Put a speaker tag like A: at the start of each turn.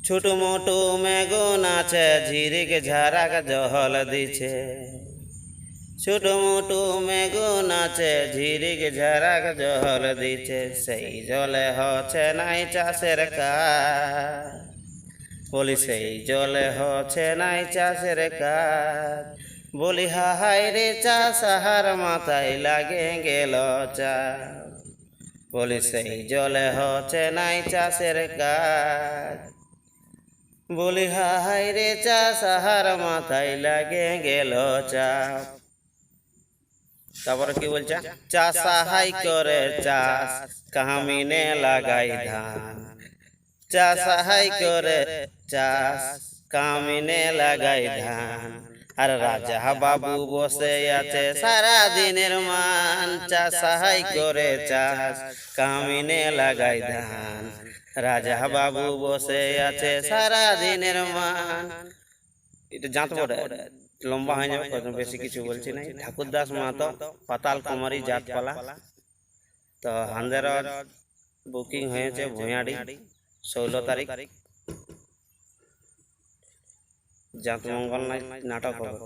A: ছোট মোটো মেঘো নাচে ঝিরিক ঝারাক জল দিছে। ছোট মোটো মেঘো নাচে ঝিরিক ঝারাক জল দিছে। সেই জলে হচ্ছে নাই চাষের কাজ, বলি সেই জলে হচ্ছে নাই চাষের কাজ। বলি হাই রে চাষ হার মাথায় লাগে গেল চাষ, বলি সেই জলে হচ্ছে নাই চাষের কাজ। বলি হাই রে চাষ হার মাথায় লাগে গেল চাপ। তারপরে কি বলছে? চাষা হাই করে চাষ কামিনে লাগাই ধান। চাষা হাই করে চাষ কামিনে লাগাই ধান। আর রাজা বাবু বসে আছে সারা দিনের মান। চাষা হাই করে চাষ কামিনে লাগাই ধান। রাজা বাবু বসে আছে সারা দিনের মান। এটা জানতে পারে, লম্বা হয়ে যাবে, বেশি কিছু বলছি না। ঠাকুরদাস মাহাতো, পাতাল কুমারী জাতপালা। তো হান্দের বুকিং হয়েছে ভূঁয়াড়ি 16 তারিখ, জাতমঙ্গল নাটক হবে।